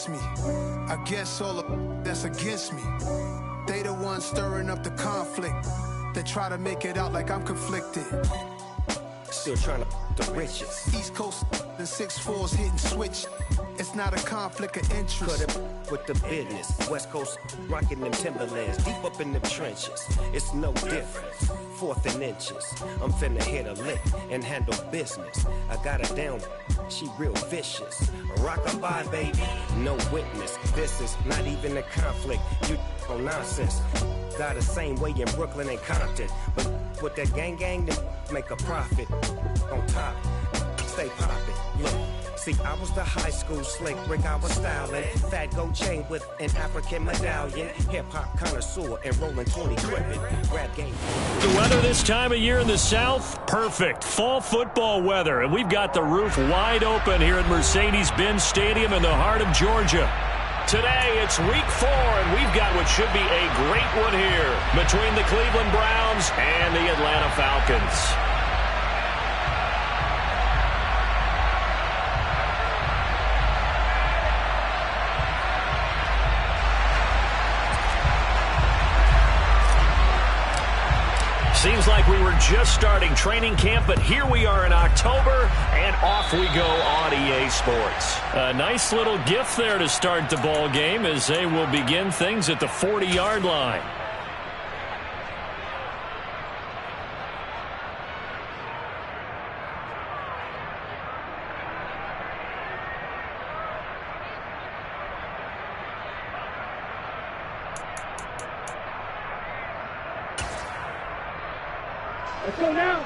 against me. I guess all of that's against me. They the ones stirring up the conflict. They try to make it out like I'm conflicted. Still trying to the riches. East Coast and 6'4s hitting switch. It's not a conflict of interest. Cut it with the business. West Coast rocking them Timberlands, deep up in the trenches. It's no difference. 4th and inches. I'm finna hit a lick and handle business. I got her down. She real vicious. Rockabye, baby. No witness. This is not even a conflict. You on nonsense. Got the same way in Brooklyn and Compton. But with that gang, they make a profit. On top, stay poppin'. Look. See, I was the high school slick Rick, I was styling. Fat gold chain with an African medallion. Hip-hop connoisseur and rolling 20 gripping. Rap game. The weather this time of year in the South, perfect. Fall football weather. And we've got the roof wide open here at Mercedes-Benz Stadium in the heart of Georgia. Today, it's week 4, and we've got what should be a great one here between the Cleveland Browns and the Atlanta Falcons. Seems like we were just starting training camp, but here we are in October, and off we go on EA Sports. A nice little gift there to start the ball game as they will begin things at the 40-yard line. Let's go now.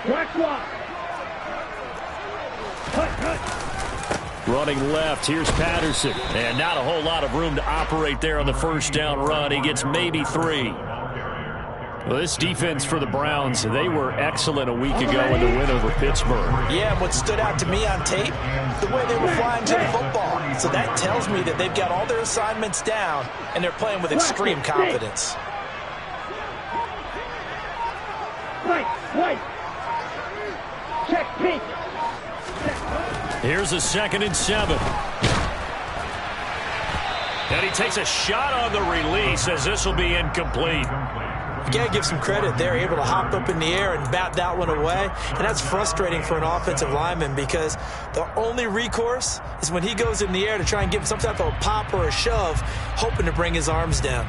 Black swap. Cut. Running left, here's Patterson. And not a whole lot of room to operate there on the first down run. He gets maybe 3. Well, this defense for the Browns, they were excellent a week ago in the win over Pittsburgh. Yeah, what stood out to me on tape, the way they were flying to the football. So that tells me that they've got all their assignments down, and they're playing with extreme confidence. White. Check pink. Here's a 2nd and 7. And he takes a shot on the release as this will be incomplete. You got to give some credit. They're able to hop up in the air and bat that one away. And that's frustrating for an offensive lineman because the only recourse is when he goes in the air to try and give him some type of a pop or a shove, hoping to bring his arms down.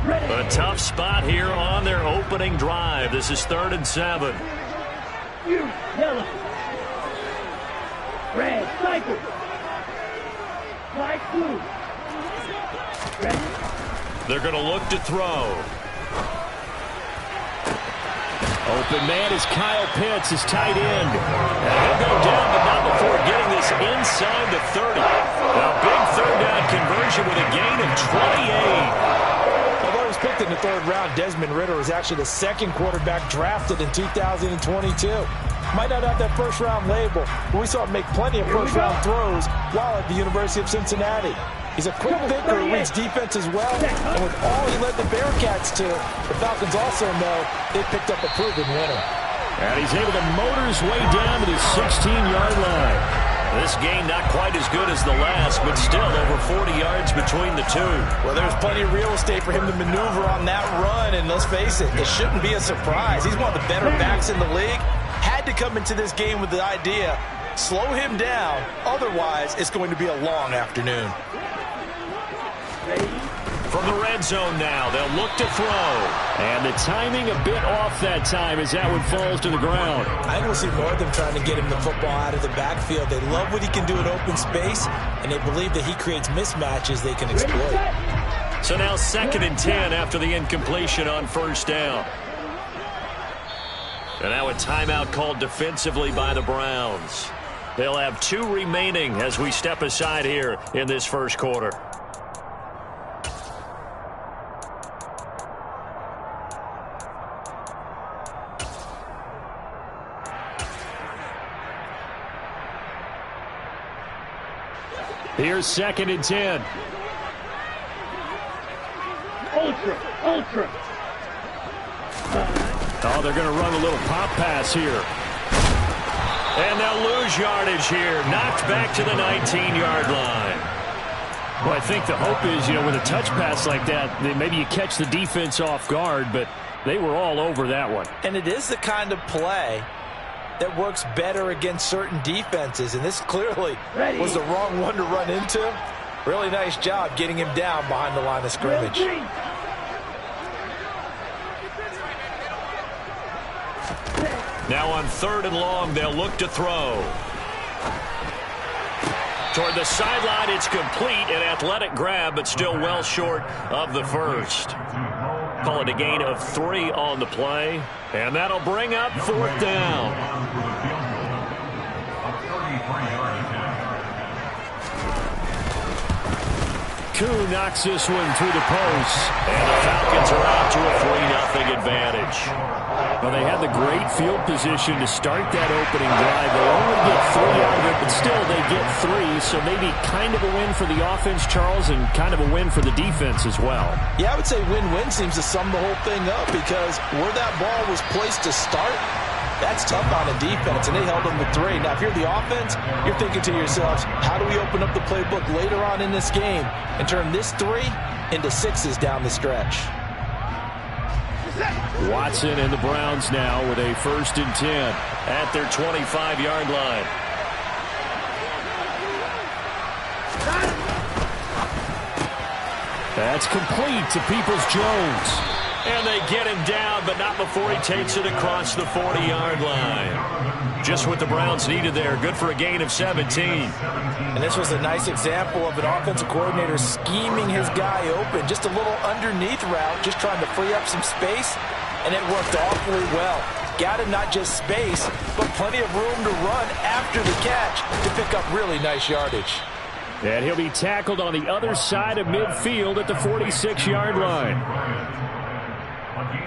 A tough spot here on their opening drive. This is 3rd and 7. Yellow. Red. Cycle. Light blue. Red. They're going to look to throw. Open man is Kyle Pitts, his tight end. And he'll go down, but not before getting this inside the 30. A big 3rd down conversion with a gain of 28. Picked in the 3rd round, Desmond Ridder is actually the 2nd quarterback drafted in 2022. Might not have that 1st-round label, but we saw him make plenty of 1st-round throws while at the University of Cincinnati. He's a quick thinker who reads defense as well, and with all he led the Bearcats to, the Falcons also know they picked up a proven winner. And he's able to motor his way down to the 16-yard line. This game not quite as good as the last, but still over 40 yards between the two. Well, there's plenty of real estate for him to maneuver on that run, and let's face it, it shouldn't be a surprise. He's one of the better backs in the league. Had to come into this game with the idea, slow him down, otherwise it's going to be a long afternoon. From the red zone now, they'll look to throw. And the timing a bit off that time as that one falls to the ground. I think we'll see more of them trying to get him the football out of the backfield. They love what he can do in open space, and they believe that he creates mismatches they can exploit. So now 2nd and 10 after the incompletion on 1st down. And now a timeout called defensively by the Browns. They'll have 2 remaining as we step aside here in this 1st quarter. Here's 2nd and 10. Ultra. Oh, they're going to run a little pop pass here. And they'll lose yardage here. Knocked back to the 19-yard line. Well, I think the hope is, with a touch pass like that, maybe you catch the defense off guard, but they were all over that one. And it is the kind of play that works better against certain defenses, and this clearly was the wrong one to run into. Really nice job getting him down behind the line of scrimmage. Now on 3rd and long, they'll look to throw. Toward the sideline, it's complete. An athletic grab, but still well short of the first. Call it a gain of 3 on the play. And that'll bring up 4th down. Koo knocks this one through the post. And the Falcons are out to a 3-0 advantage. Well, they had the great field position to start that opening drive. They only get 3 out of it, but still they get 3. So maybe kind of a win for the offense, Charles, and kind of a win for the defense as well. Yeah, I would say win-win seems to sum the whole thing up because where that ball was placed to start, that's tough on a defense, and they held them to 3. Now, if you're the offense, you're thinking to yourselves, how do we open up the playbook later on in this game and turn this 3 into 6s down the stretch? Watson and the Browns now with a 1st and 10 at their 25-yard line. That's complete to Peoples-Jones. And they get him down, but not before he takes it across the 40-yard line. Just what the Browns needed there. Good for a gain of 17. And this was a nice example of an offensive coordinator scheming his guy open. Just a little underneath route, just trying to free up some space, and it worked awfully well. Got him not just space, but plenty of room to run after the catch to pick up really nice yardage. And he'll be tackled on the other side of midfield at the 46-yard line.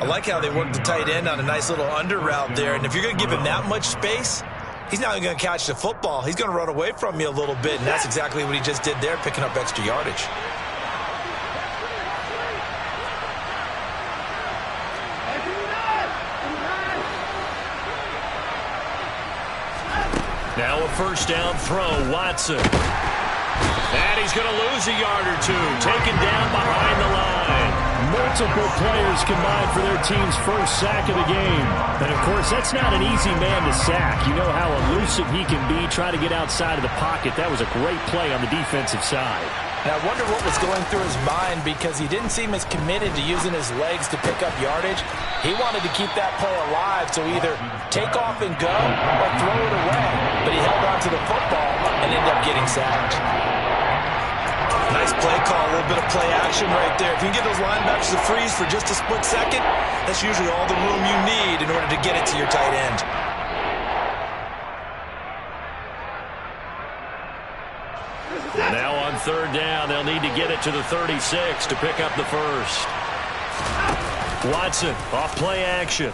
I like how they worked the tight end on a nice little under route there. And if you're going to give him that much space, he's not going to catch the football. He's going to run away from you a little bit, and that's exactly what he just did there, picking up extra yardage. Now a 1st down throw, Watson. And he's going to lose a yard or 2, taken down behind the line. Multiple players combined for their team's 1st sack of the game. And, of course, that's not an easy man to sack. You know how elusive he can be, try to get outside of the pocket. That was a great play on the defensive side. Now, I wonder what was going through his mind because he didn't seem as committed to using his legs to pick up yardage. He wanted to keep that play alive, so either take off and go or throw it away. But he held on to the football and ended up getting sacked. Nice play call, a little bit of play action right there. If you can get those linebackers to freeze for just a split second, that's usually all the room you need in order to get it to your tight end. Now on 3rd down, they'll need to get it to the 36 to pick up the 1st. Watson off play action.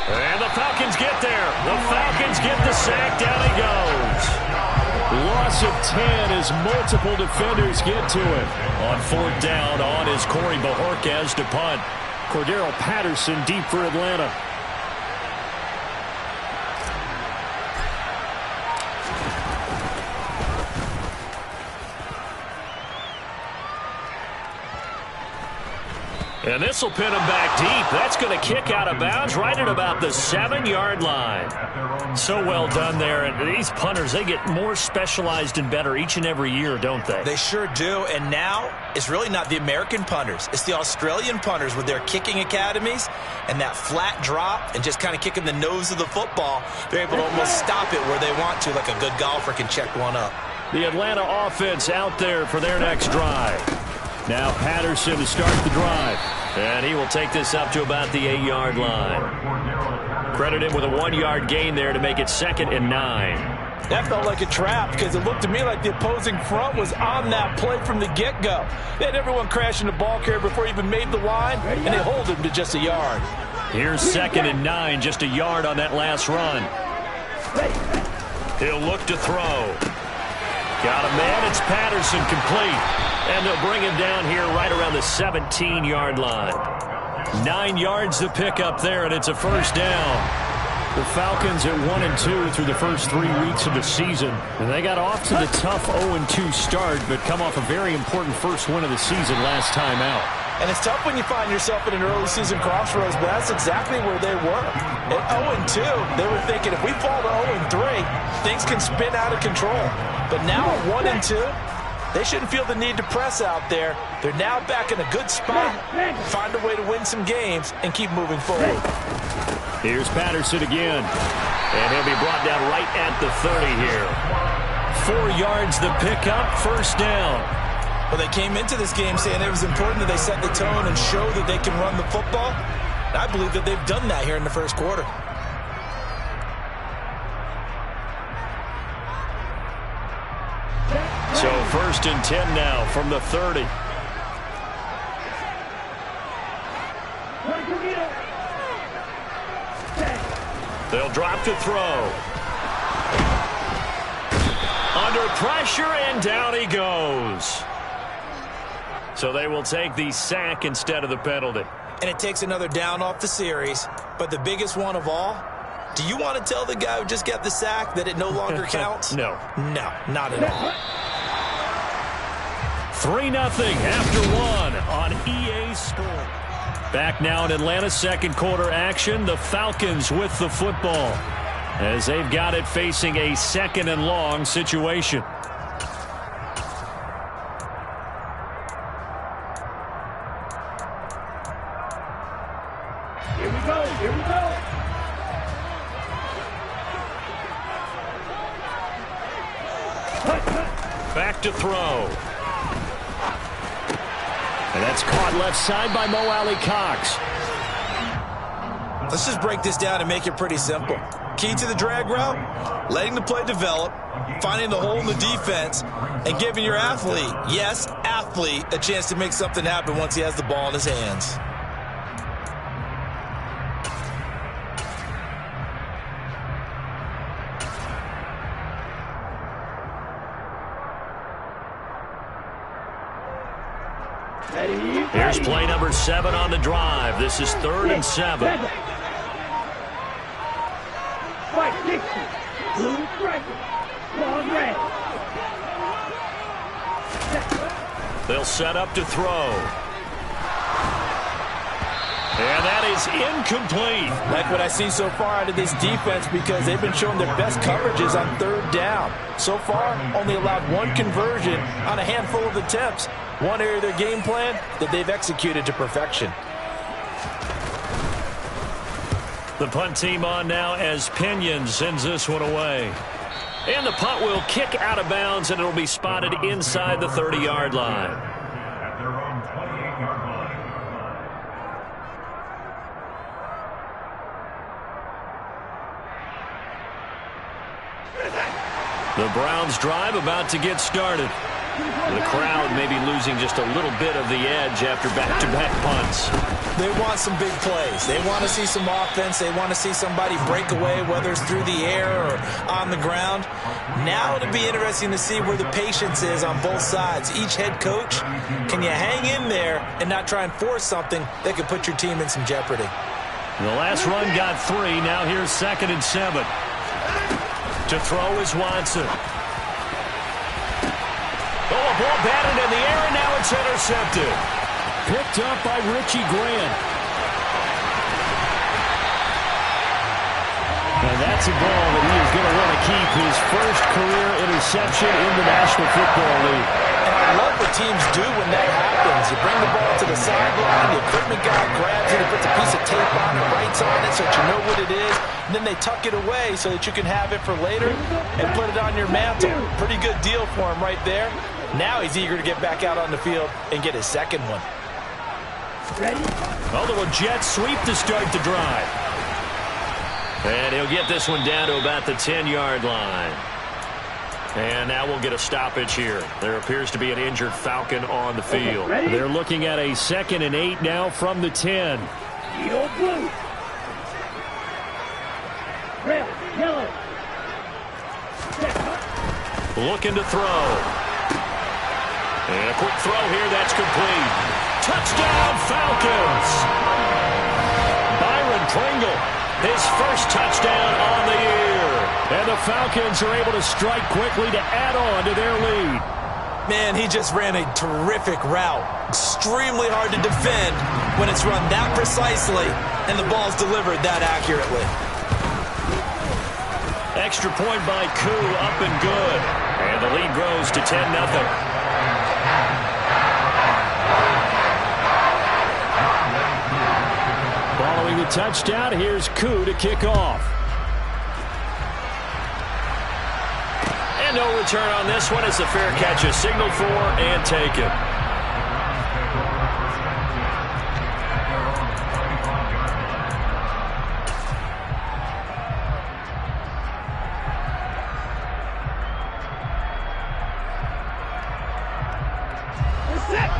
And the Falcons get there. The Falcons get the sack. Down he goes. Loss of 10 as multiple defenders get to it. On 4th down, on is Corey Bojorquez to punt. Cordero Patterson deep for Atlanta. And this will pin him back deep. That's going to kick out of bounds right at about the 7-yard line. So well done there. And these punters, they get more specialized and better each and every year, don't they? They sure do. And now it's really not the American punters. It's the Australian punters with their kicking academies and that flat drop and just kind of kicking the nose of the football. They're able to almost stop it where they want to, like a good golfer can check one up. The Atlanta offense out there for their next drive. Now Patterson to start the drive. And he will take this up to about the 8-yard line. Credit him with a 1-yard gain there to make it 2nd and 9. That felt like a trap because it looked to me like the opposing front was on that play from the get-go. They had everyone crashing the ball carrier before he even made the line, and they hold him to just a yard. Here's 2nd and 9, just a yard on that last run. He'll look to throw. Got a man, it's Patterson, complete. And they'll bring him down here right around the 17-yard line. 9 yards to pick up there, and it's a 1st down. The Falcons at 1-2 through the first 3 weeks of the season. And they got off to the tough 0-2 start, but come off a very important first win of the season last time out. And it's tough when you find yourself in an early season crossroads, but that's exactly where they were. At 0-2, they were thinking if we fall to 0-3, things can spin out of control. But now at 1-2, they shouldn't feel the need to press out there. They're now back in a good spot, find a way to win some games, and keep moving forward. Here's Patterson again. And he'll be brought down right at the 30 here. 4 yards the pickup, first down. Well, they came into this game saying it was important that they set the tone and show that they can run the football. And I believe that they've done that here in the first quarter. So 1st and 10 now from the 30. They'll drop to throw. Under pressure, and down he goes. So they will take the sack instead of the penalty. And it takes another down off the series. But the biggest one of all, do you want to tell the guy who just got the sack that it no longer counts? No. No, not at all. 3-0 after 1 on EA Sport. Back now in Atlanta's second quarter action. The Falcons with the football as they've got it facing a 2nd and long situation. Here we go. Here we go. Back to throw. And that's caught left side by Mo Alley-Cox. Let's just break this down and make it pretty simple. Key to the drag route, letting the play develop, finding the hole in the defense, and giving your athlete, yes, athlete, a chance to make something happen once he has the ball in his hands. Here's play number 7 on the drive. This is 3rd and 7. Fight Dixie. Blue striker. Long red. They'll set up to throw. And that is incomplete. Like what I see so far out of this defense, because they've been showing their best coverages on 3rd down. So far, only allowed 1 conversion on a handful of attempts. One area of their game plan that they've executed to perfection. The punt team on now as Pinion sends this one away. And the punt will kick out of bounds, and it'll be spotted inside the 30-yard line. The Browns drive about to get started. The crowd may be losing just a little bit of the edge after back-to-back punts. They want some big plays. They want to see some offense. They want to see somebody break away, whether it's through the air or on the ground. Now it'll be interesting to see where the patience is on both sides. Each head coach, can you hang in there and not try and force something that could put your team in some jeopardy? The last run got 3. Now here's 2nd and 7. To throw is Watson. Oh, a ball batted in the air, and now it's intercepted. Picked up by Richie Grant. And that's a ball that he is going to want to keep, his first career interception in the National Football League. And I love what teams do when that happens. You bring the ball to the sideline, the equipment guy grabs it, he puts a piece of tape on it, writes on it so that you know what it is, and then they tuck it away so that you can have it for later and put it on your mantle. Pretty good deal for him right there. Now he's eager to get back out on the field and get his second one. A little jet sweep to start the drive. And he'll get this one down to about the 10-yard line. And now we'll get a stoppage here. There appears to be an injured Falcon on the field. They're looking at a 2nd and 8 now from the 10. Yellow, blue. Red, yellow. Looking to throw. And a quick throw here, that's complete. Touchdown, Falcons! Byron Pringle his first touchdown on the year. And the Falcons are able to strike quickly to add on to their lead. Man, he just ran a terrific route. Extremely hard to defend when it's run that precisely and the ball's delivered that accurately. Extra point by Koo, up and good. And the lead grows to 10-0. Following the touchdown, here's Koo to kick off. And no return on this one. It's a fair catch, a signal for, and taken.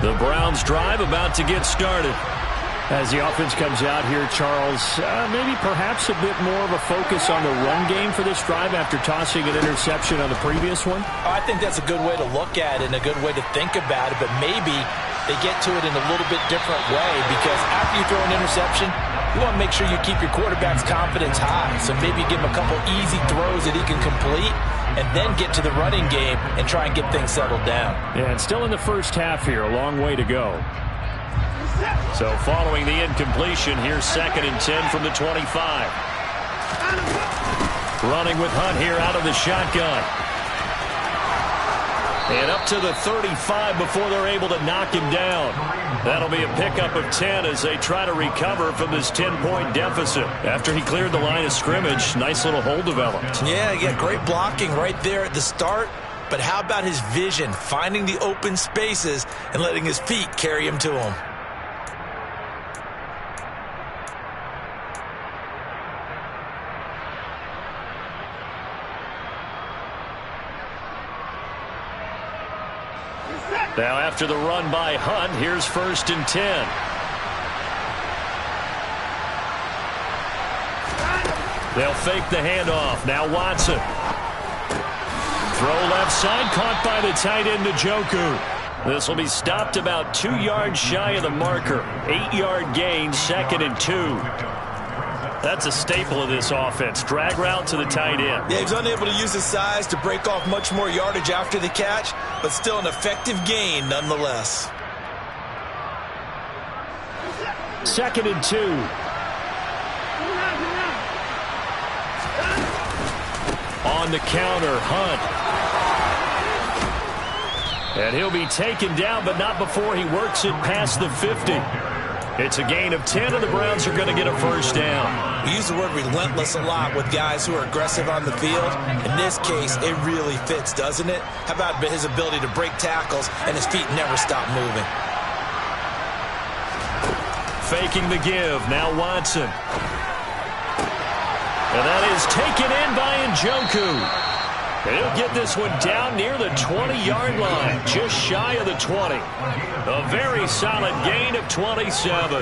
The Browns drive about to get started. As the offense comes out here, Charles, maybe perhaps a bit more of a focus on the run game for this drive after tossing an interception on the previous one? I think that's a good way to look at it and a good way to think about it, but maybe they get to it in a little bit different way because after you throw an interception, you want to make sure you keep your quarterback's confidence high. So maybe give him a couple easy throws that he can complete and then get to the running game and try and get things settled down. Yeah, and still in the first half here, a long way to go. So following the incompletion, here's 2nd and 10 from the 25. Running with Hunt here out of the shotgun. And up to the 35 before they're able to knock him down. That'll be a pickup of 10 as they try to recover from this 10-point deficit. After he cleared the line of scrimmage, nice little hole developed. Yeah, great blocking right there at the start. But how about his vision, finding the open spaces and letting his feet carry him to him? Now after the run by Hunt, here's 1st and 10. They'll fake the handoff. Now Watson. Throw left side, caught by the tight end Njoku. This will be stopped about 2 yards shy of the marker. 8-yard gain, 2nd and 2. That's a staple of this offense. Drag route to the tight end. Yeah, he's unable to use his size to break off much more yardage after the catch, but still an effective gain nonetheless. 2nd and 2. On the counter, Hunt. And he'll be taken down, but not before he works it past the 50. It's a gain of 10, and the Browns are going to get a first down. We use the word relentless a lot with guys who are aggressive on the field. In this case, it really fits, doesn't it? How about his ability to break tackles and his feet never stop moving? Faking the give. Now Watson. And that is taken in by Njoku. And he'll get this one down near the 20-yard line, just shy of the 20. A very solid gain of 27.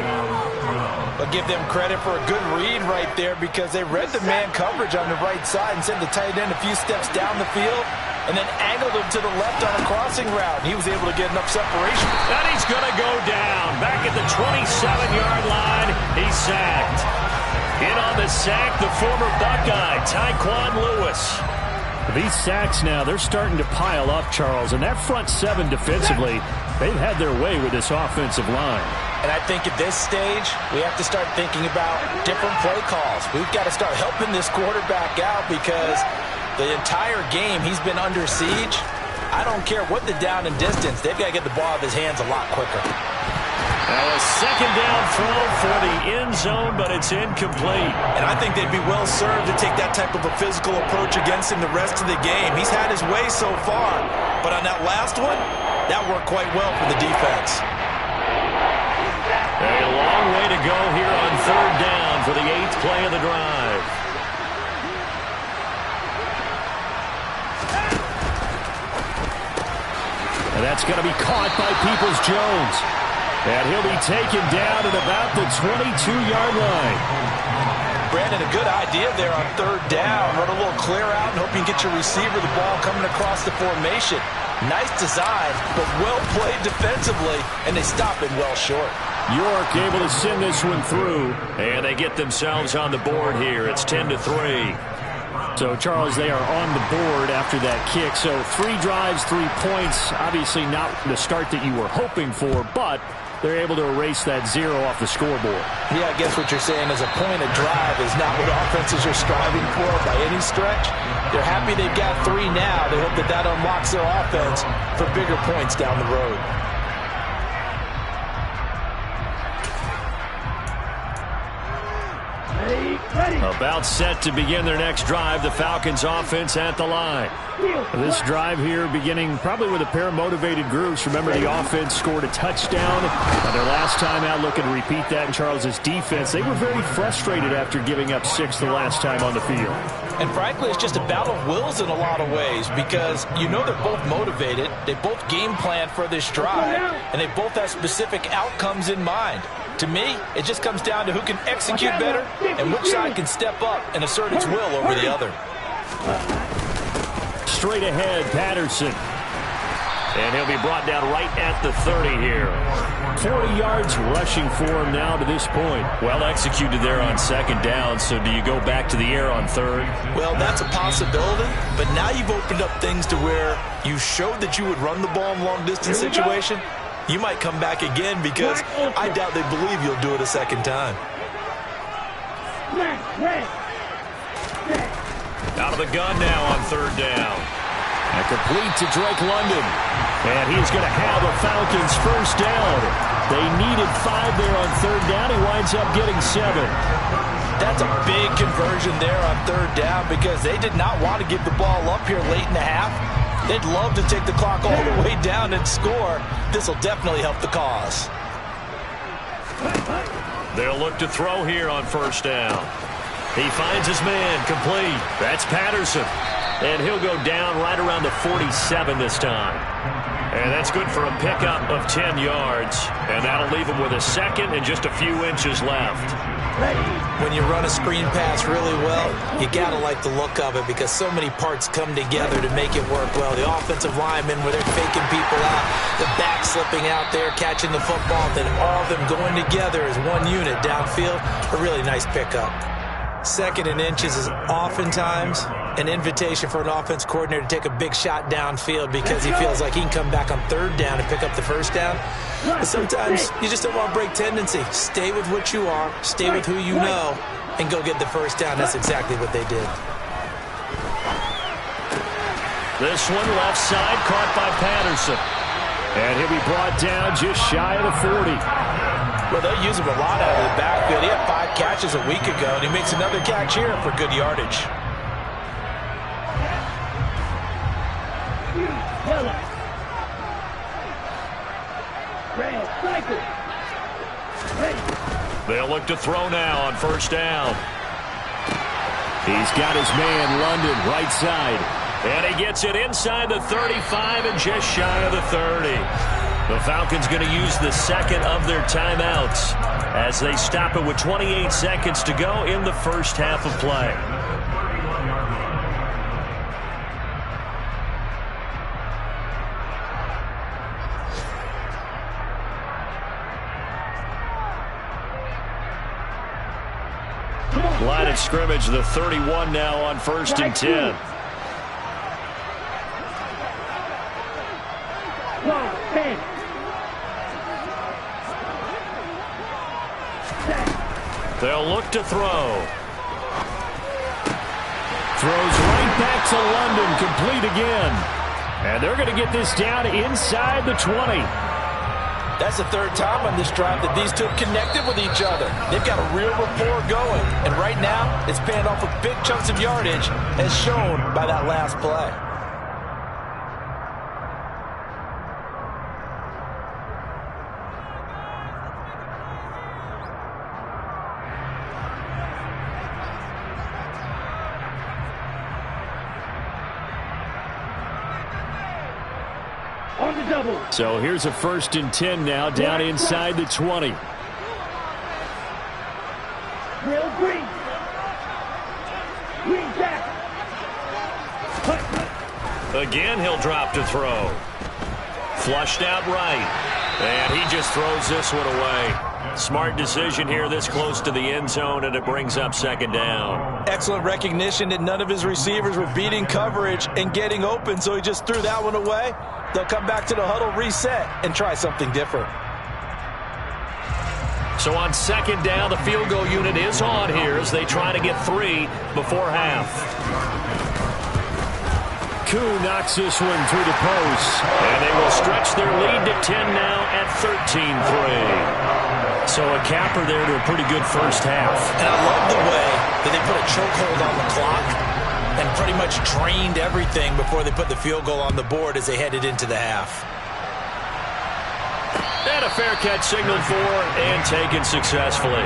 But give them credit for a good read right there because they read the man coverage on the right side and sent the tight end a few steps down the field and then angled him to the left on a crossing route. He was able to get enough separation. And he's going to go down. Back at the 27-yard line, he's sacked. In on the sack, the former Buckeye, Tyquan Lewis. These sacks now, they're starting to pile up, Charles. And that front seven defensively, they've had their way with this offensive line. And I think at this stage, we have to start thinking about different play calls. We've got to start helping this quarterback out because the entire game he's been under siege. I don't care what the down and distance. They've got to get the ball out of his hands a lot quicker. Now a second down throw for the end zone, but it's incomplete. And I think they'd be well served to take that type of a physical approach against him the rest of the game. He's had his way so far, but on that last one, that worked quite well for the defense. A long way to go here on third down for the 8th play of the drive. And that's going to be caught by Peoples-Jones. And he'll be taken down at about the 22-yard line. Brandon, a good idea there on third down. Run a little clear out and hope you can get your receiver the ball coming across the formation. Nice design, but well played defensively, and they stop it well short. York able to send this one through, and they get themselves on the board here. It's 10-3. So, Charles, they are on the board after that kick. So 3 drives, 3 points. Obviously not the start that you were hoping for, but they're able to erase that 0 off the scoreboard. Yeah, I guess what you're saying is a point of drive is not what offenses are striving for by any stretch. They're happy they've got 3 now. They hope that that unlocks their offense for bigger points down the road. About set to begin their next drive, the Falcons offense at the line. This drive here beginning probably with a pair of motivated groups. Remember, the offense scored a touchdown their last time out. Looking to repeat that in Charles's defense. They were very frustrated after giving up 6 the last time on the field. And frankly, it's just a battle of wills in a lot of ways because you know they're both motivated. They both game plan for this drive, and they both have specific outcomes in mind. To me, it just comes down to who can execute better and which side can step up and assert its will over the other. Straight ahead, Patterson. And he'll be brought down right at the 30 here. 40 yards rushing for him now to this point. Well executed there on second down, so do you go back to the air on third? Well, that's a possibility, but now you've opened up things to where you showed that you would run the ball in long-distance situation. You might come back again because I doubt they believe you'll do it a second time. Out of the gun now on third down. And complete to Drake London. And he's going to have a Falcons first down. They needed 5 there on third down. He winds up getting 7. That's a big conversion there on third down because they did not want to give the ball up here late in the half. They'd love to take the clock all the way down and score. This will definitely help the cause. They'll look to throw here on first down. He finds his man complete. That's Patterson. And he'll go down right around the 47 this time. And that's good for a pickup of 10 yards. And that'll leave him with a second and just a few inches left. When you run a screen pass really well, you got to like the look of it because so many parts come together to make it work well. The offensive linemen, where they're faking people out, the back slipping out there, catching the football, then all of them going together as one unit downfield. A really nice pickup. Second and inches is oftentimes an invitation for an offense coordinator to take a big shot downfield because he feels like he can come back on third down and pick up the first down. But sometimes you just don't want to break tendency. Stay with what you are, stay with who you know, and go get the first down. That's exactly what they did. This one left side caught by Patterson. And he'll be brought down just shy of the 40. Well, they'll use him a lot out of the backfield. He had 5 catches a week ago, and he makes another catch here for good yardage. They'll look to throw now on first down. He's got his man, London, right side. And he gets it inside the 35 and just shy of the 30. The Falcons going to use the second of their timeouts as they stop it with 28 seconds to go in the first half of play. Line of scrimmage, the 31 now on first and 10. They'll look to throw. Throws right back to London, complete again. And they're going to get this down inside the 20. That's the third time on this drive that these two have connected with each other. They've got a real rapport going. And right now, it's paying off with big chunks of yardage, as shown by that last play. So here's a first and 10 now, down inside the 20. Again, he'll drop to throw. Flushed out right. And he just throws this one away. Smart decision here this close to the end zone, and it brings up second down. Excellent recognition that none of his receivers were beating coverage and getting open, so he just threw that one away. They'll come back to the huddle, reset, and try something different. So on second down, the field goal unit is on here as they try to get 3 before half. Koo knocks this one through the post, and they will stretch their lead to 10 now at 13-3. So a capper there to a pretty good first half. And I love the way that they put a chokehold on the clock and pretty much drained everything before they put the field goal on the board as they headed into the half. And a fair catch signaled for and taken successfully.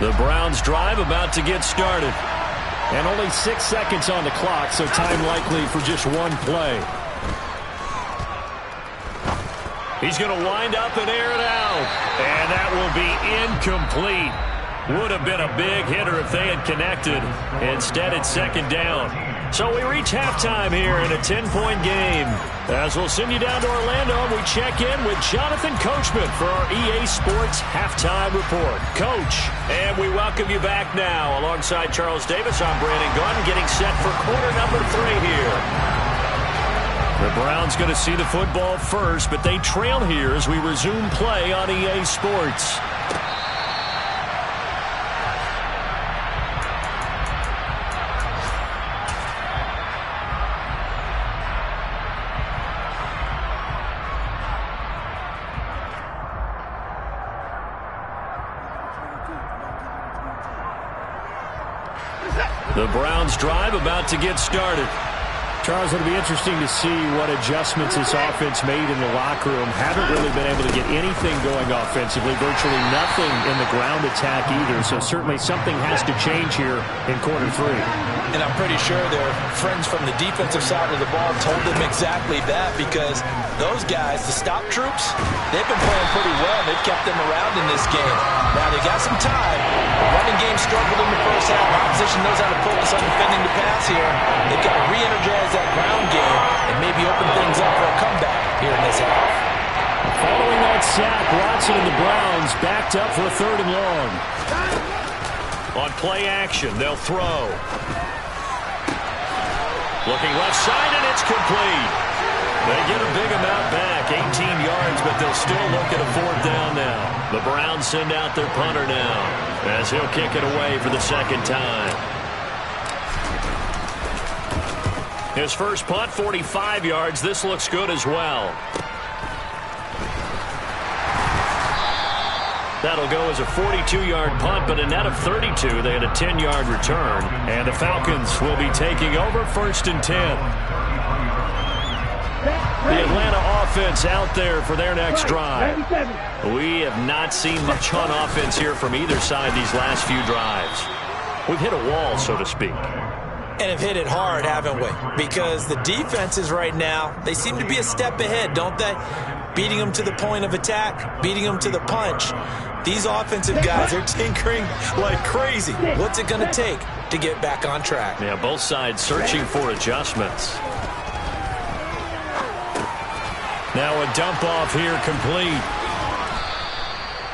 The Browns drive about to get started. And only 6 seconds on the clock, so time likely for just one play. He's going to wind up and air it out. And that will be incomplete. Would have been a big hitter if they had connected. Instead, it's second down. So we reach halftime here in a 10-point game. As we'll send you down to Orlando, we check in with Jonathan Coachman for our EA Sports Halftime Report. Coach, and we welcome you back now. Alongside Charles Davis, I'm Brandon Gunn, getting set for quarter number 3 here. The Browns going to see the football first, but they trail here as we resume play on EA Sports. The Browns drive about to get started. Charles, it'll be interesting to see what adjustments this offense made in the locker room. Haven't really been able to get anything going offensively, virtually nothing in the ground attack either. So certainly something has to change here in quarter 3. And I'm pretty sure their friends from the defensive side of the ball told them exactly that, because those guys, the stop troops, they've been playing pretty well. They've kept them around in this game. Now they got some time. The running game struggled in the first half. Opposition knows how to focus on defending the pass here. They've got to re-energize that ground game and maybe open things up for a comeback here in this half. Following that sack, Watson and the Browns backed up for a 3rd and long. On play action, they'll throw. Looking left side, and it's complete. They get a big amount back, 18 yards, but they'll still look at a 4th down now. The Browns send out their punter now, as he'll kick it away for the 2nd time. His first punt, 45 yards. This looks good as well. That'll go as a 42-yard punt, but a net of 32. They had a 10-yard return, and the Falcons will be taking over 1st and 10. The Atlanta offense out there for their next drive. We have not seen much on offense here from either side these last few drives. We've hit a wall, so to speak. And have hit it hard, haven't we? Because the defenses right now, they seem to be a step ahead, don't they? Beating them to the point of attack, beating them to the punch. These offensive guys are tinkering like crazy. What's it going to take to get back on track? Yeah, both sides searching for adjustments. Now a dump off here complete.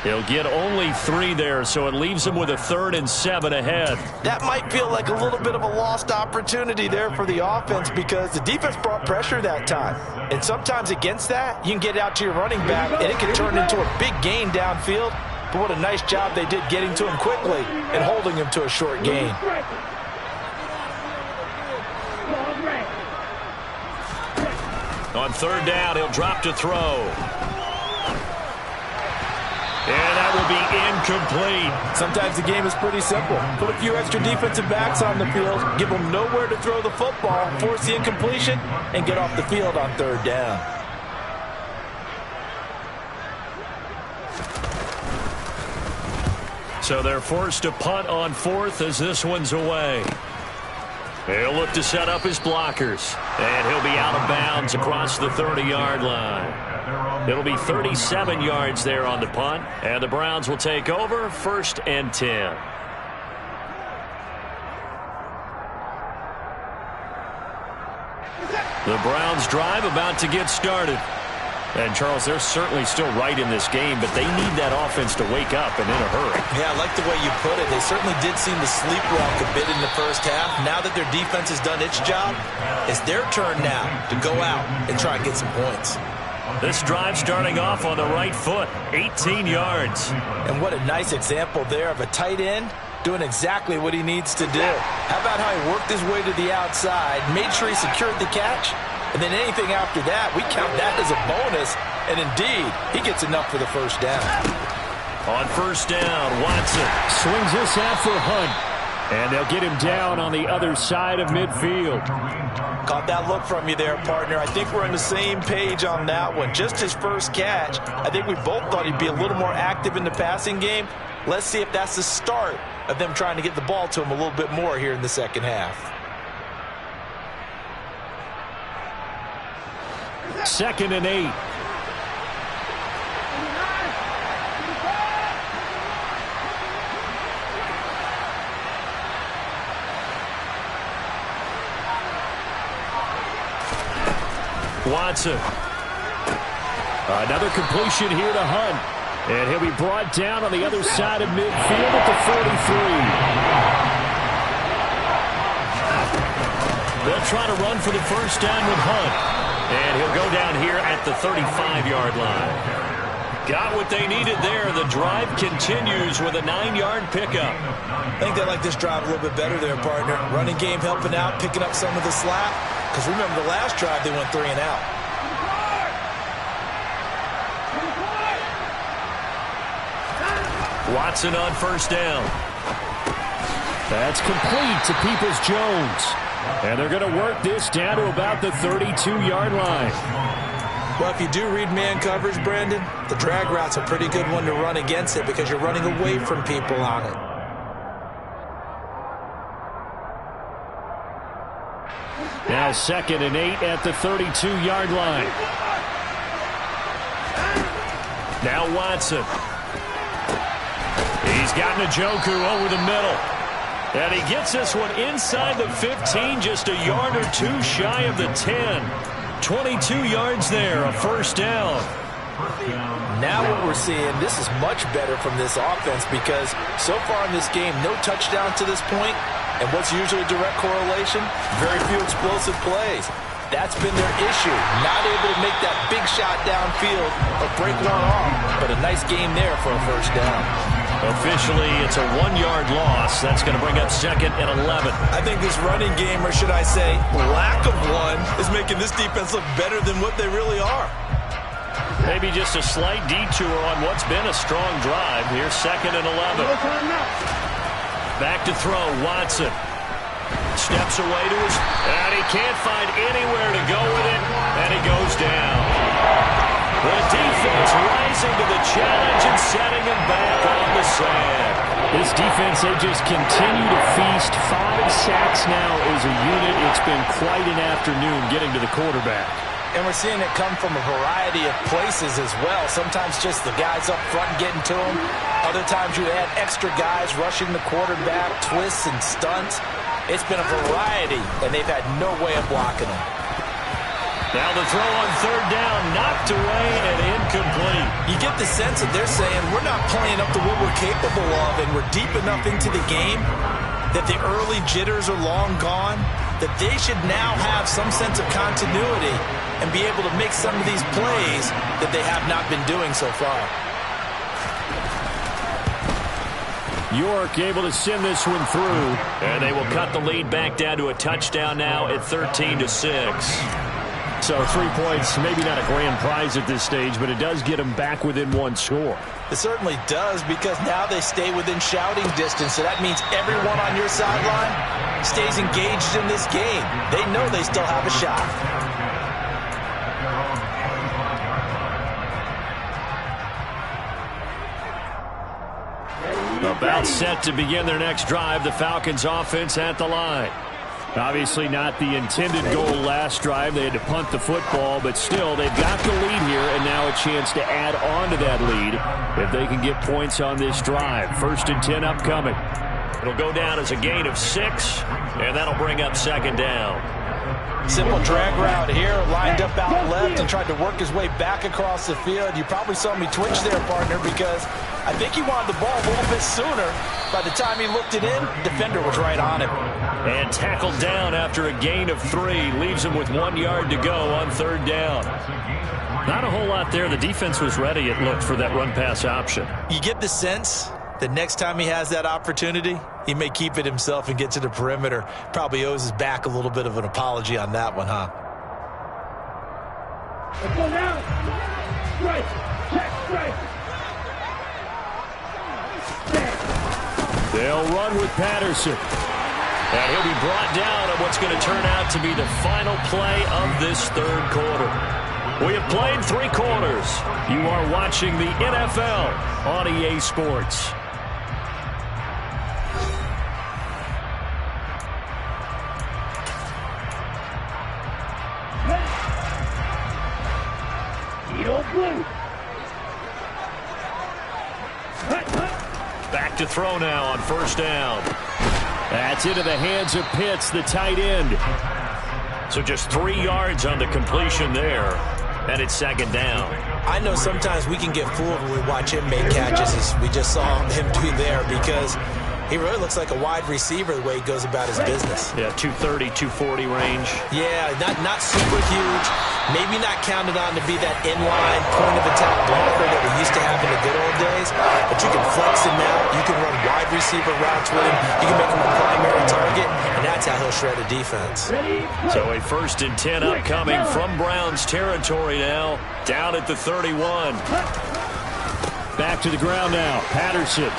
He'll get only 3 there, so it leaves him with a 3rd and 7 ahead. That might feel like a little bit of a lost opportunity there for the offense, because the defense brought pressure that time. And sometimes against that, you can get out to your running back, and it can turn into a big gain downfield. But what a nice job they did getting to him quickly and holding him to a short gain. On 3rd down, he'll drop to throw. And that will be incomplete. Sometimes the game is pretty simple. Put a few extra defensive backs on the field, give them nowhere to throw the football, force the incompletion, and get off the field on third down. So they're forced to punt on fourth as this one's away. He'll look to set up his blockers. And he'll be out of bounds across the 30-yard line. It'll be 37 yards there on the punt. And the Browns will take over 1st and 10. The Browns drive about to get started. And, Charles, they're certainly still right in this game, but they need that offense to wake up and in a hurry. Yeah, I like the way you put it. They certainly did seem to sleepwalk a bit in the first half. Now that their defense has done its job, it's their turn now to go out and try and get some points. This drive starting off on the right foot, 18 yards. And what a nice example there of a tight end doing exactly what he needs to do. How about how he worked his way to the outside, made sure he secured the catch, and then anything after that, we count that as a bonus. And indeed, he gets enough for the first down. On first down, Watson swings this out for Hunt. And they'll get him down on the other side of midfield. Caught that look from you there, partner. I think we're on the same page on that one. Just his first catch. I think we both thought he'd be a little more active in the passing game. Let's see if that's the start of them trying to get the ball to him a little bit more here in the second half. 2nd and 8. Watson. Another completion here to Hunt. And he'll be brought down on the other side of midfield at the 43. They'll try to run for the first down with Hunt. And he'll go down here at the 35-yard line. Got what they needed there. The drive continues with a 9-yard pickup. I think they like this drive a little bit better there, partner. Running game helping out, picking up some of the slack. Because remember, the last drive, they went 3 and out. Watson on first down. That's complete to Peoples-Jones. And they're going to work this down to about the 32-yard line. Well, if you do read man coverage, Brandon, the drag route's a pretty good one to run against it because you're running away from people on it. Now 2nd and 8 at the 32-yard line. Now Watson. He's got Njoku over the middle. And he gets this one inside the 15, just a yard or two shy of the 10. 22 yards there, a first down. Now what we're seeing, this is much better from this offense because so far in this game, no touchdown to this point. And what's usually a direct correlation? Very few explosive plays. That's been their issue. Not able to make that big shot downfield or break one off. But a nice game there for a first down. Officially, it's a 1-yard loss. That's going to bring up 2nd and 11. I think this running game, or should I say lack of one, is making this defense look better than what they really are. Maybe just a slight detour on what's been a strong drive. Here's 2nd and 11. Back to throw, Watson. Steps away to his, and he can't find anywhere to go with it, and he goes down. The defense rising to the challenge and setting him back on the sand. This defense, they just continue to feast. 5 sacks now as a unit. It's been quite an afternoon getting to the quarterback. And we're seeing it come from a variety of places as well. Sometimes just the guys up front getting to him. Other times you add extra guys rushing the quarterback, twists and stunts. It's been a variety, and they've had no way of blocking him. Now the throw on third down, knocked away and incomplete. You get the sense that they're saying we're not playing up to what we're capable of, and we're deep enough into the game that the early jitters are long gone, that they should now have some sense of continuity and be able to make some of these plays that they have not been doing so far. York able to send this one through, and they will cut the lead back down to a touchdown now at 13-6. So 3 points, maybe not a grand prize at this stage, but it does get them back within one score. It certainly does, because now they stay within shouting distance, so that means everyone on your sideline stays engaged in this game. They know they still have a shot. About set to begin their next drive, the Falcons offense at the line. Obviously not the intended goal last drive. They had to punt the football, but still they've got the lead here, and now a chance to add on to that lead if they can get points on this drive. 1st and 10 upcoming. It'll go down as a gain of 6, and that'll bring up 2nd down. Simple drag route here, lined up out left and tried to work his way back across the field. You probably saw me twitch there, partner, because I think he wanted the ball a little bit sooner. By the time he looked it in, defender was right on him. And tackled down after a gain of 3. Leaves him with 1 yard to go on 3rd down. Not a whole lot there. The defense was ready, it looked, for that run-pass option. You get the sense that next time he has that opportunity, he may keep it himself and get to the perimeter. Probably owes his back a little bit of an apology on that one, huh? Let's go now. Strike. Check strike. They'll run with Patterson. And he'll be brought down on what's going to turn out to be the final play of this 3rd quarter. We have played 3 quarters. You are watching the NFL on EA Sports. Back to throw now on 1st down. That's into the hands of Pitts, the tight end. So just 3 yards on the completion there. And it's 2nd down. I know sometimes we can get fooled when we watch him make catches, as we just saw him do there, because he really looks like a wide receiver the way he goes about his business. Yeah, 230, 240 range. Yeah, not super huge. Maybe not counted on to be that inline point-of-attack blocker that we used to have in the good old days. But you can flex him out. You can run wide receiver routes with him. You can make him a primary target, and that's how he'll shred a defense. So a 1st and 10 upcoming from Browns territory now. Down at the 31. Back to the ground now. Patterson.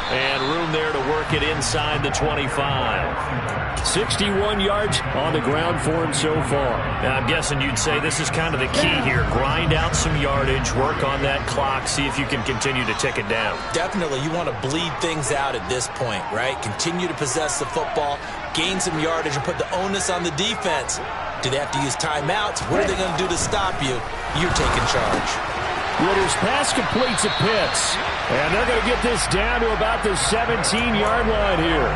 And room there to work it inside the 25. 61 yards on the ground for him so far. Now, I'm guessing you'd say this is kind of the key here. Grind out some yardage, work on that clock, see if you can continue to tick it down. Definitely, you want to bleed things out at this point, right? Continue to possess the football, gain some yardage, and put the onus on the defense. Do they have to use timeouts? What are they going to do to stop you? You're taking charge. Ritter's pass complete to Pitts. And they're going to get this down to about the 17-yard line here.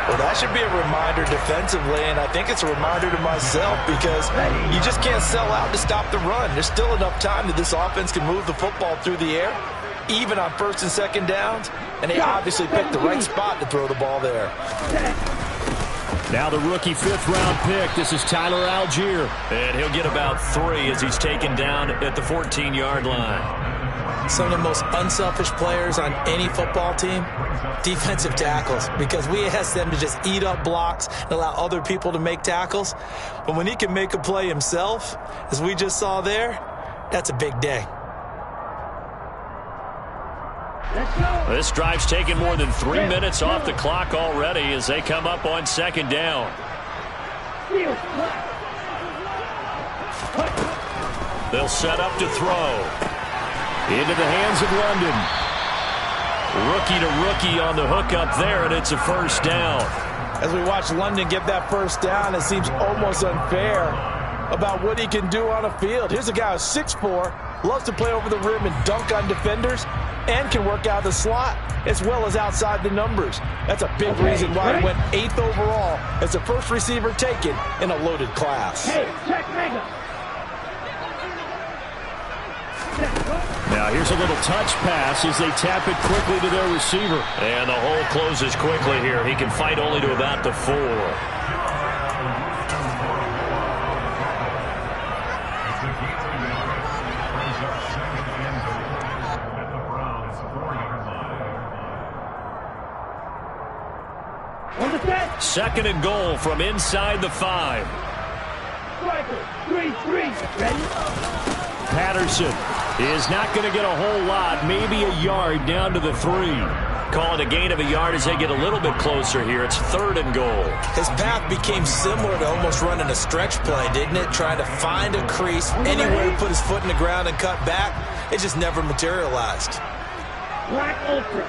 Well, that should be a reminder defensively, and I think it's a reminder to myself, because you just can't sell out to stop the run. There's still enough time that this offense can move the football through the air, even on 1st and 2nd downs, and they obviously picked the right spot to throw the ball there. Now the rookie 5th-round pick. This is Tyler Algier. And he'll get about 3 as he's taken down at the 14-yard line. Some of the most unselfish players on any football team, defensive tackles, because we ask them to just eat up blocks and allow other people to make tackles. But when he can make a play himself, as we just saw there, that's a big day. This drive's taken more than 3 minutes off the clock already as they come up on 2nd down. They'll set up to throw. Into the hands of London. Rookie to rookie on the hook up there, and it's a 1st down. As we watch London get that 1st down, it seems almost unfair about what he can do on a field. Here's a guy who's 6'4", loves to play over the rim and dunk on defenders, and can work out the slot as well as outside the numbers. That's a big reason why he went 8th overall as the first receiver taken in a loaded class. Hey, check mega. Now here's a little touch pass as they tap it quickly to their receiver. And the hole closes quickly here. He can fight only to about the 4. Second and goal from inside the 5. striker. 3-3. Ready? Patterson is not going to get a whole lot, maybe a yard down to the 3. Call it a gain of a yard as they get a little bit closer here. It's 3rd and goal. His path became similar to almost running a stretch play, didn't it? Trying to find a crease, anywhere to put his foot in the ground and cut back. It just never materialized. Black Ultra.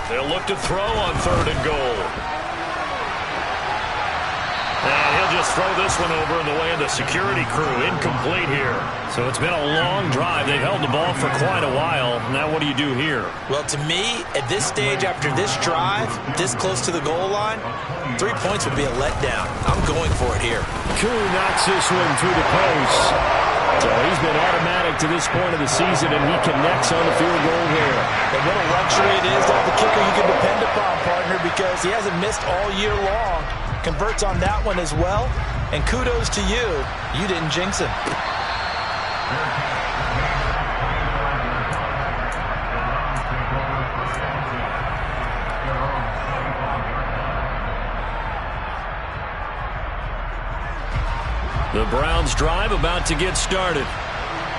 They'll look to throw on 3rd and goal. And he'll just throw this one over in the way of the security crew. Incomplete here. So it's been a long drive. They've held the ball for quite a while. Now what do you do here? Well, to me, at this stage, after this drive, this close to the goal line, 3 points would be a letdown. I'm going for it here. Koo knocks this one through the post. So he's been automatic to this point of the season, and he connects on the field goal here. And what a luxury it is to have a kicker you can depend upon, partner, because he hasn't missed all year long. Converts on that one as well. And kudos to you. You didn't jinx him. The Browns drive about to get started.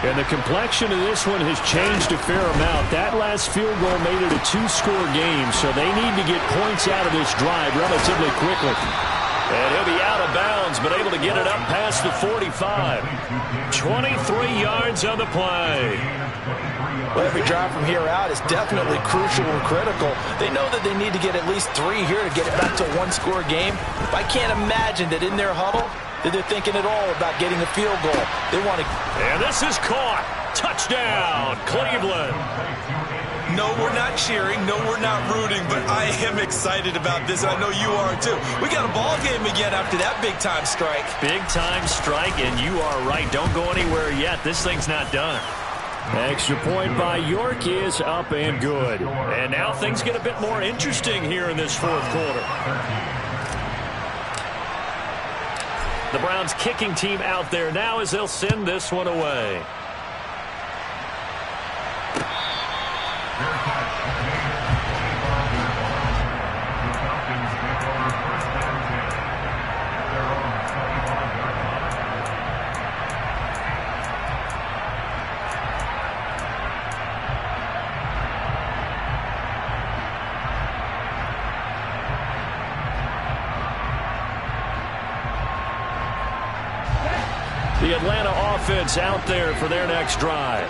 And the complexion of this one has changed a fair amount. That last field goal made it a 2-score game, so they need to get points out of this drive relatively quickly. And he'll be out of bounds, but able to get it up past the 45. 23 yards on the play. Well, every drive from here out is definitely crucial and critical. They know that they need to get at least 3 here to get it back to a 1-score game. But I can't imagine that in their huddle that they're thinking at all about getting a field goal. They want to... And this is caught. Touchdown, Cleveland. No, we're not cheering. No, we're not rooting. But I am excited about this, and I know you are too. We got a ball game again after that big-time strike. Big-time strike, and you are right. Don't go anywhere yet. This thing's not done. Extra point by York is up and good. And now things get a bit more interesting here in this 4th quarter. The Browns kicking team out there now as they'll send this one away. The Atlanta offense out there for their next drive.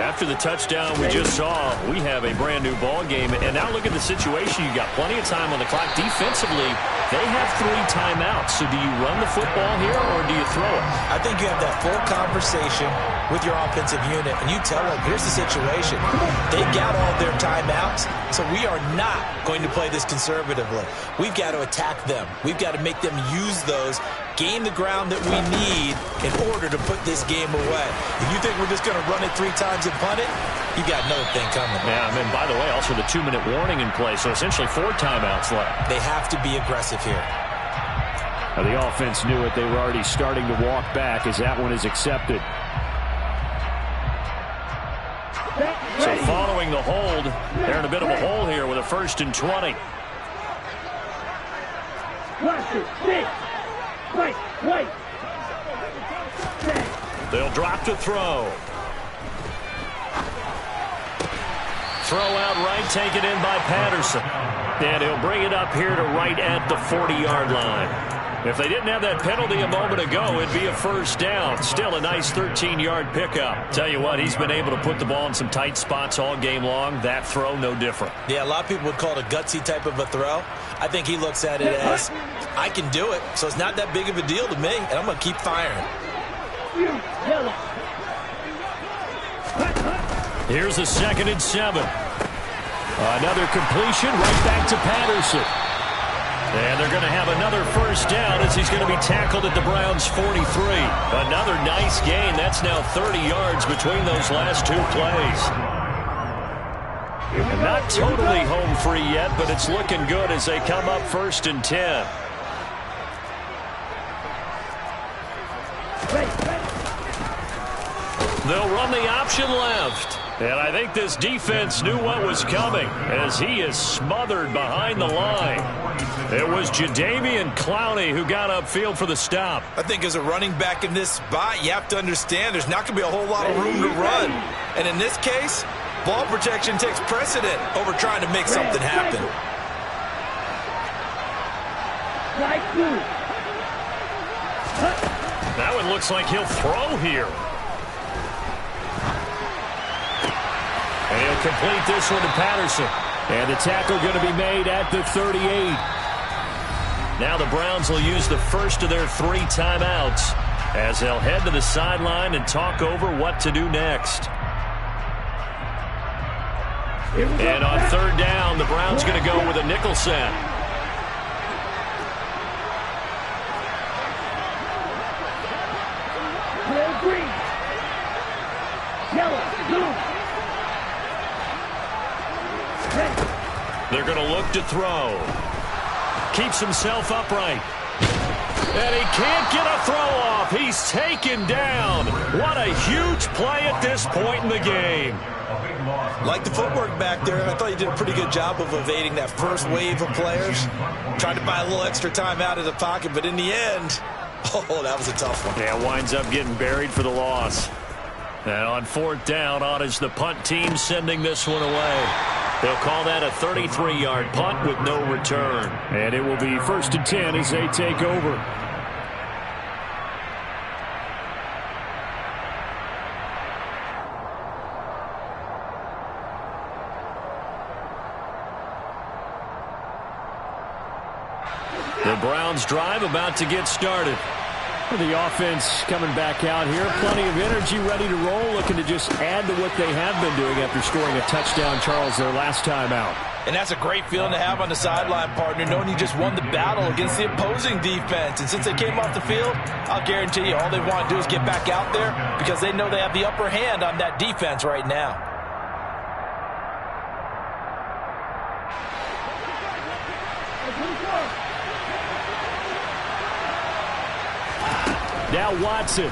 After the touchdown we just saw, we have a brand new ball game. And now look at the situation. You got plenty of time on the clock. Defensively, they have 3 timeouts. So do you run the football here or do you throw it? I think you have that full conversation with your offensive unit, and you tell them, here's the situation. They got all their timeouts, so we are not going to play this conservatively. We've got to attack them. We've got to make them use those, gain the ground that we need in order to put this game away. If you think we're just going to run it 3 times and punt it, you got another thing coming. Yeah, I mean, by the way, also the 2-minute warning in play, so essentially 4 timeouts left. They have to be aggressive here. Now, the offense knew it. They were already starting to walk back as that one is accepted. So following the hold, they're in a bit of a hole here with a 1st and 20. They'll drop to throw. Throw out right, taken in by Patterson. And he'll bring it up here to right at the 40-yard line. If they didn't have that penalty a moment ago, it'd be a 1st down. Still a nice 13-yard pickup. Tell you what, he's been able to put the ball in some tight spots all game long. That throw, no different. Yeah, a lot of people would call it a gutsy type of a throw. I think he looks at it as, I can do it, so it's not that big of a deal to me, and I'm going to keep firing. Here's a 2nd and 7. Another completion right back to Patterson. And they're going to have another 1st down as he's going to be tackled at the Browns' 43. Another nice gain. That's now 30 yards between those last 2 plays. Not totally home free yet, but it's looking good as they come up 1st and 10. They'll run the option left. And I think this defense knew what was coming as he is smothered behind the line. It was Jadeveon Clowney who got upfield for the stop. I think as a running back in this spot, you have to understand there's not going to be a whole lot of room to run. And in this case, ball protection takes precedent over trying to make something happen. That one looks like he'll throw here. And he'll complete this one to Patterson. And the tackle going to be made at the 38. Now the Browns will use the first of their 3 timeouts as they'll head to the sideline and talk over what to do next. And on 3rd down, the Browns going to go with a nickel set. Green. Yellow. Blue. They're going to look to throw. Keeps himself upright. And he can't get a throw off. He's taken down. What a huge play at this point in the game. Like the footwork back there, I thought he did a pretty good job of evading that first wave of players. Tried to buy a little extra time out of the pocket, but in the end, oh, that was a tough one. Yeah, winds up getting buried for the loss. And on 4th down, on is the punt team sending this one away. They'll call that a 33-yard punt with no return. And it will be 1st and 10 as they take over. The Browns drive about to get started. The offense coming back out here. Plenty of energy, ready to roll, looking to just add to what they have been doing after scoring a touchdown, Charles, their last time out. And that's a great feeling to have on the sideline, partner, knowing you just won the battle against the opposing defense. And since they came off the field, I'll guarantee you all they want to do is get back out there because they know they have the upper hand on that defense right now. Now Watson.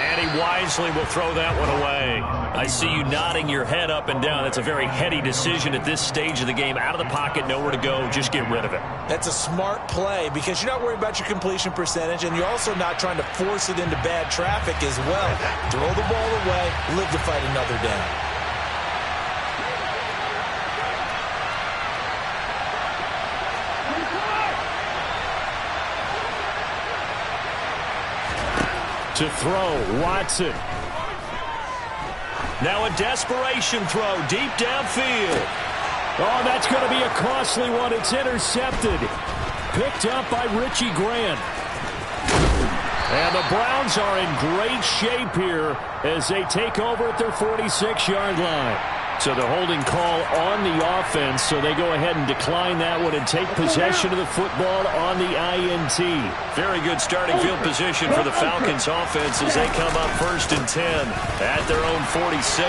And he wisely will throw that one away. I see you nodding your head up and down. That's a very heady decision at this stage of the game. Out of the pocket, nowhere to go. Just get rid of it. That's a smart play because you're not worried about your completion percentage, and you're also not trying to force it into bad traffic as well. Throw the ball away, live to fight another down. To throw, Watson. Now a desperation throw deep downfield. Oh, that's going to be a costly one. It's intercepted. Picked up by Richie Grant. And the Browns are in great shape here as they take over at their 46-yard line. So they're holding call on the offense, so they go ahead and decline that one and take possession of the football on the INT. Very good starting field position for the Falcons offense as they come up 1st and 10 at their own 46.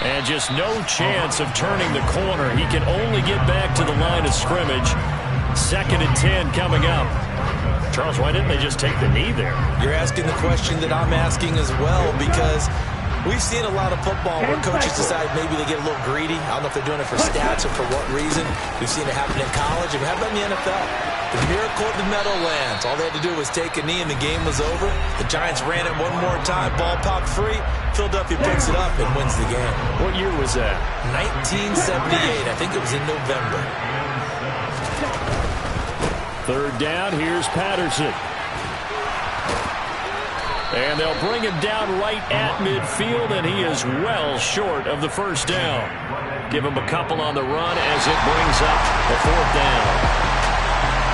And just no chance of turning the corner. He can only get back to the line of scrimmage. 2nd and 10 coming up. Charles, why didn't they just take the knee there? You're asking the question that I'm asking as well because we've seen a lot of football where coaches decide maybe they get a little greedy. I don't know if they're doing it for stats or for what reason. We've seen it happen in college, and we have it in the NFL. The miracle of the Meadowlands. All they had to do was take a knee, and the game was over. The Giants ran it one more time. Ball popped free. Philadelphia picks it up and wins the game. What year was that? 1978. I think it was in November. 3rd down. Here's Patterson. And they'll bring him down right at midfield, and he is well short of the 1st down. Give him a couple on the run as it brings up the 4th down.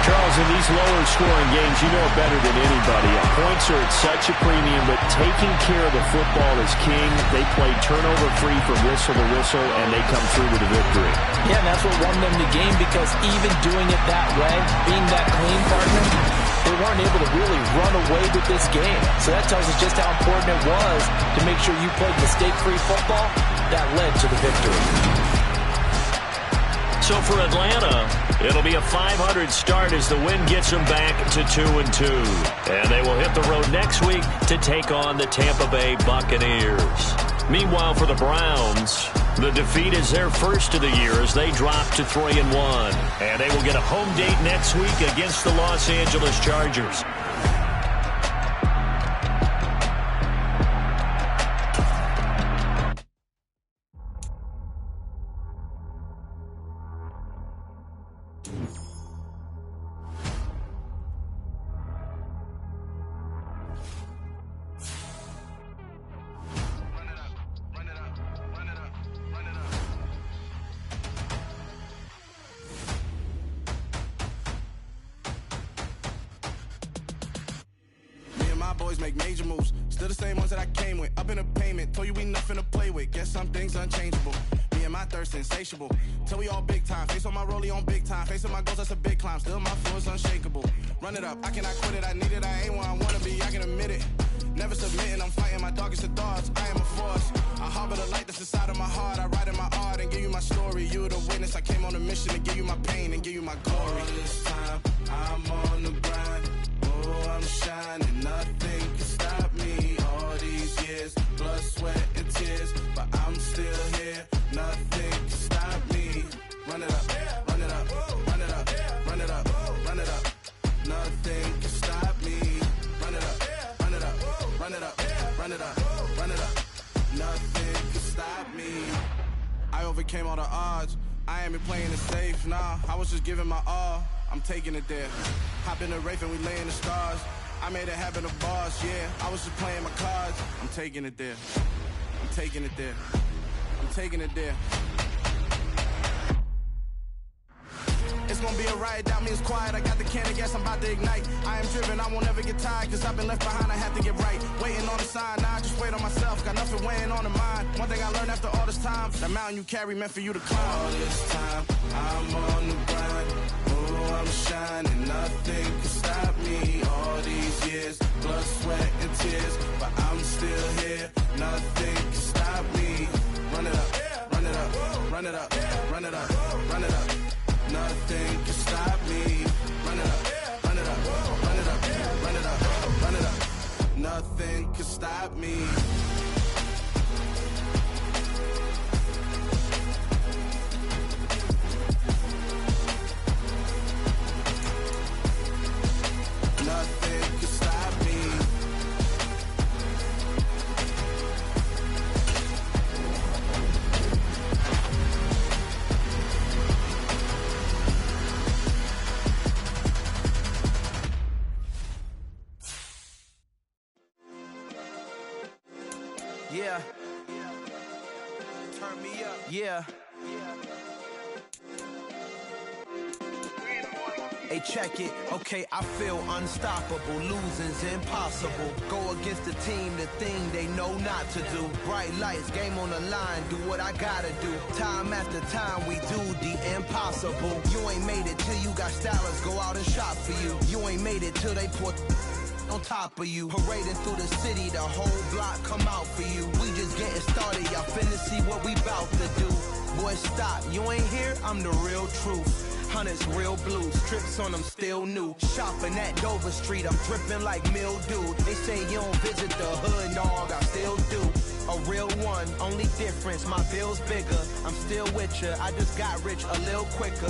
Charles, in these lower scoring games, you know it better than anybody. Points are at such a premium, but taking care of the football is king. They played turnover free from whistle to whistle, and they come through with a victory. Yeah, and that's what won them the game because even doing it that way, being that clean, partner, they weren't able to really run away with this game. So that tells us just how important it was to make sure you played mistake-free football. That led to the victory. So for Atlanta, it'll be a 500 start as the win gets them back to 2-2. And they will hit the road next week to take on the Tampa Bay Buccaneers. Meanwhile, for the Browns, the defeat is their first of the year as they drop to 3-1. And they will get a home date next week against the Los Angeles Chargers. Boys make major moves, still the same ones that I came with. Up in a payment, told you we nothing to play with. Guess some things unchangeable. Me and my thirst insatiable. Till we all big time. Face on my rollie on big time. Face on my goals, that's a big climb. Still my flow is unshakable. Run it up, I cannot quit it. I need it, I ain't where I wanna be. I can admit it. Never submitting, I'm fighting my darkest of thoughts. I am a force. I harbor the light that's inside of my heart. I write in my art and give you my story. You the witness. I came on a mission to give you my pain and give you my glory. All this time, I'm on the grind. Oh, I'm shining. Nothing can stop me. All these years, blood, sweat, and tears, but I'm still here. Nothing can stop me. Run it up, run it up, run it up, run it up, run it up. Nothing can stop me. Run it up, run it up, run it up, run it up, run it up. Nothing can stop me. I overcame all the odds. I ain't been playing it safe, nah. I was just giving my all. I'm taking it there. Hop in the Wraith and we lay in the stars. I made it happen to bars, yeah. I was just playing my cards. I'm taking it there. I'm taking it there. I'm taking it there. It's gonna be a riot, doubt me it's quiet. I got the can of gas, I'm about to ignite. I am driven, I won't ever get tired, cause I've been left behind, I have to get right. Waiting on the sign, now I just wait on myself. Got nothing weighing on the mind. One thing I learned after all this time, the mountain you carry meant for you to climb. All this time, I'm on the grind. Oh, I'm shining, nothing can stop me. All these years, blood, sweat, and tears, but I'm still here. Nothing can stop me. Run it up, run it up, run it up, run it up, run it up. Nothing can stop me. Run it up, run it up, run it up, run it up, run it up. Nothing can stop me. Nothing can stop me. Yeah. Turn me up. Yeah. Hey, check it. Okay, I feel unstoppable. Losing's impossible. Go against the team, the thing they know not to do. Bright lights, game on the line. Do what I gotta do. Time after time, we do the impossible. You ain't made it till you got stylists go out and shop for you. You ain't made it till they put on top of you. Parading through the city, the whole block come out for you. We just getting started, y'all finna see what we bout to do. Boy, stop, you ain't here, I'm the real truth. Hunters, real blue, strips on them still new. Shopping at Dover Street, I'm dripping like mildew. They say you don't visit the hood, dog, I still do. A real one, only difference, my bill's bigger. I'm still with ya, I just got rich a little quicker.